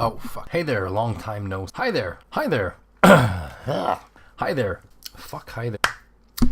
Oh, fuck. Hey there, long time no... Hi there. Hi there. Hi there. Fuck, hi there.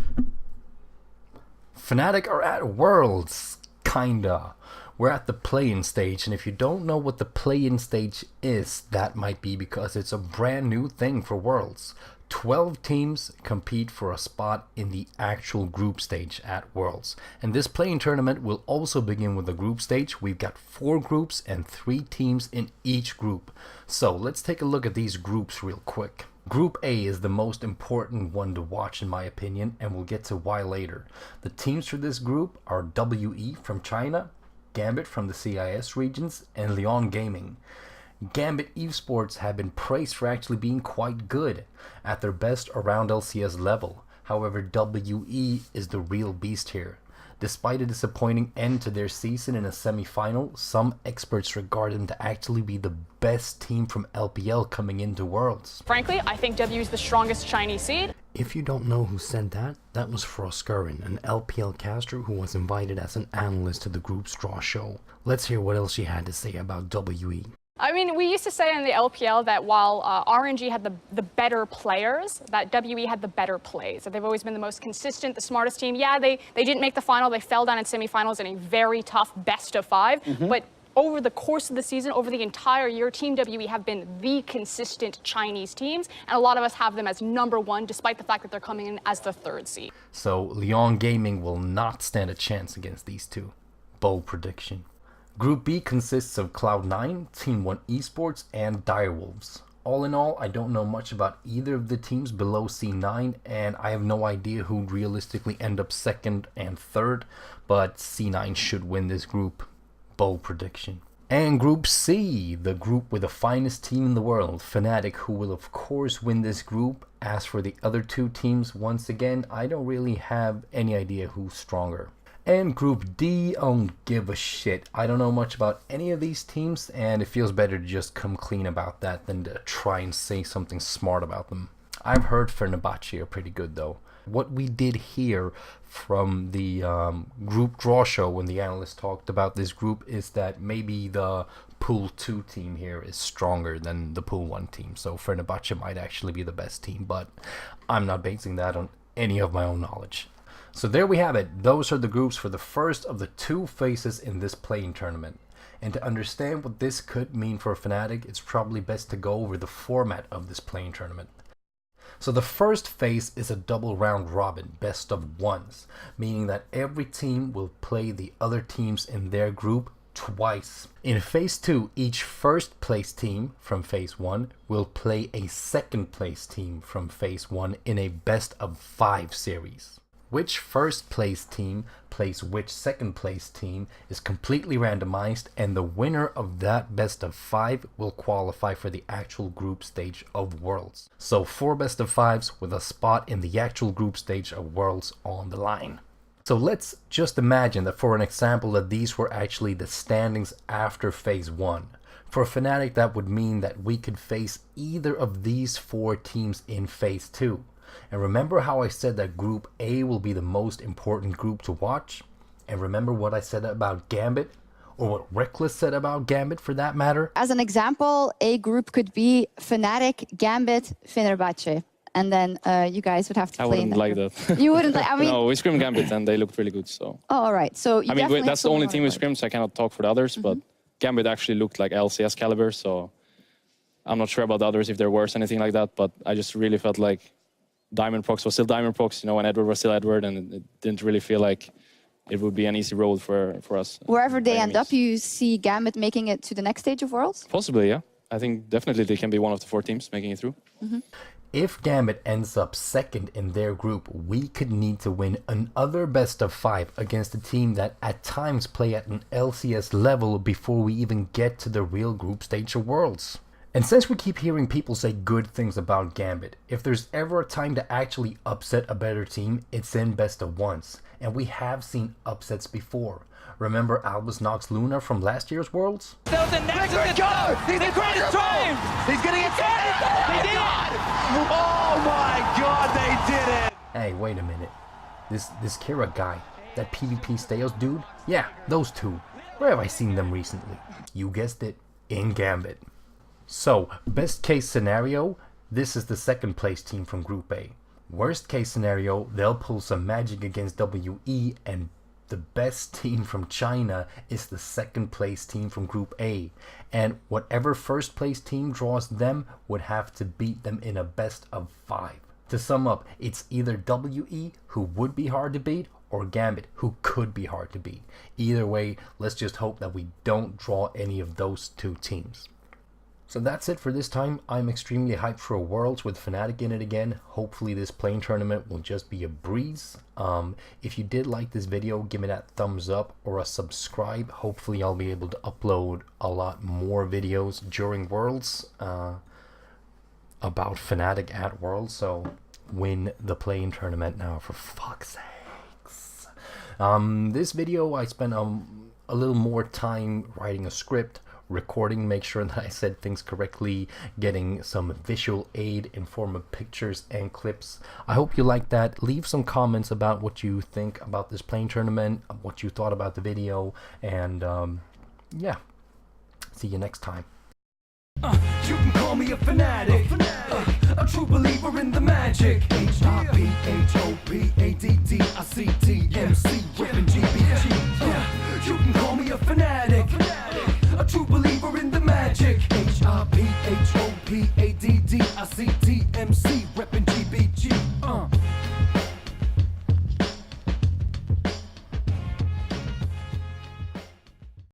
Fnatic are at Worlds. Kinda. We're at the play-in stage, and if you don't know what the play-in stage is, that might be because it's a brand new thing for Worlds. 12 teams compete for a spot in the actual group stage at Worlds. And this play-in tournament will also begin with the group stage. We've got 4 groups and 3 teams in each group. So let's take a look at these groups real quick. Group A is the most important one to watch in my opinion, and we'll get to why later. The teams for this group are WE from China, Gambit from the CIS regions, and Leon Gaming. Gambit esports have been praised for actually being quite good at their best around LCS level. However, WE is the real beast here. Despite a disappointing end to their season in a semi-final, some experts regard them to actually be the best team from LPL coming into Worlds. Frankly, I think W is the strongest Chinese seed. If you don't know who said that, that was Froskurin, an LPL caster who was invited as an analyst to the group's draw show. Let's hear what else she had to say about WE. I mean, we used to say in the LPL that while RNG had the better players, that WE had the better plays. That they've always been the most consistent, the smartest team. Yeah, they didn't make the final. They fell down in semifinals in a very tough best of 5. But over the course of the season, over the entire year, Team WE have been the consistent Chinese teams. And a lot of us have them as #1, despite the fact that they're coming in as the 3rd seed. So Leon Gaming will not stand a chance against these two. Bold prediction. Group B consists of Cloud9, Team 1 Esports, and Direwolves. All in all, I don't know much about either of the teams below C9, and I have no idea who would realistically end up 2nd and 3rd, but C9 should win this group. Bold prediction. And Group C, the group with the finest team in the world, Fnatic, who will of course win this group. As for the other 2 teams, once again, I don't really have any idea who's stronger. And Group D, I don't give a shit. I don't know much about any of these teams, and it feels better to just come clean about that than to try and say something smart about them. I've heard Fenerbahce are pretty good though. What we did hear from the group draw show when the analyst talked about this group is that maybe the Pool 2 team here is stronger than the Pool 1 team. So Fenerbahce might actually be the best team, but I'm not basing that on any of my own knowledge. So there we have it. Those are the groups for the first of the 2 phases in this play-in tournament. And to understand what this could mean for Fnatic, it's probably best to go over the format of this play-in tournament. So the first phase is a double round robin, best of 1s, meaning that every team will play the other teams in their group twice. In phase 2, each first place team from phase 1 will play a second place team from phase 1 in a best of 5 series. Which first place team plays which second place team is completely randomized, and the winner of that best of 5 will qualify for the actual group stage of Worlds. So 4 best of 5s with a spot in the actual group stage of Worlds on the line. So let's just imagine that for an example that these were actually the standings after phase 1. For Fnatic, that would mean that we could face either of these 4 teams in phase 2. And remember how I said that Group A will be the most important group to watch? And remember what I said about Gambit? Or what Rekkles said about Gambit for that matter? As an example, a group could be Fnatic, Gambit, Fenerbahce. And then you guys would have to play in that. I wouldn't like that. You wouldn't like, I mean... No, we scrimmed Gambit and they looked really good, so... Oh, all right. So you I mean, that's the only team we scrimmed, so I cannot talk for the others, but Gambit actually looked like LCS caliber, so... I'm not sure about the others if they're worse, anything like that, but I just really felt like Diamond Prox was still Diamond Prox, you know, and Edward was still Edward, and it didn't really feel like it would be an easy road for us. Wherever they end up, you see Gambit making it to the next stage of Worlds? Possibly, yeah. I think definitely they can be one of the 4 teams making it through. If Gambit ends up 2nd in their group, we could need to win another best of 5 against a team that at times play at an LCS level before we even get to the real group stage of Worlds. And since we keep hearing people say good things about Gambit, if there's ever a time to actually upset a better team, it's in best of 1s. And we have seen upsets before. Remember Albus Nox Luna from last year's Worlds? That was a next go! He's the greatest time! He's gonna get it! They did it! Oh my god, they did it! Hey, wait a minute. This Kira guy, that PVPStejos dude? Yeah, those 2. Where have I seen them recently? You guessed it, in Gambit. So, best case scenario, this is the second place team from Group A. Worst case scenario, they'll pull some magic against WE, and the best team from China is the second place team from Group A. And whatever first place team draws them would have to beat them in a best of 5. To sum up, it's either WE, who would be hard to beat, or Gambit, who could be hard to beat. Either way, let's just hope that we don't draw any of those two teams. So that's it for this time. I'm extremely hyped for Worlds with Fnatic in it again. Hopefully this playing tournament will just be a breeze. If you did like this video, give me that thumbs up or a subscribe. Hopefully I'll be able to upload a lot more videos during Worlds about Fnatic at Worlds. So win the playing tournament now, for fuck's sakes. This video I spent a little more time writing a script, recording, make sure that I said things correctly, getting some visual aid in form of pictures and clips. I hope you like that. Leave some comments about what you think about this playing tournament, what you thought about the video, and yeah, see you next time. You can call me a fanatic, a true believer in the magic. HIPHOPADDICTMC, ripping GBG. You can call me a fanatic, a true believer in the magic. HIPHOPADDICTMC.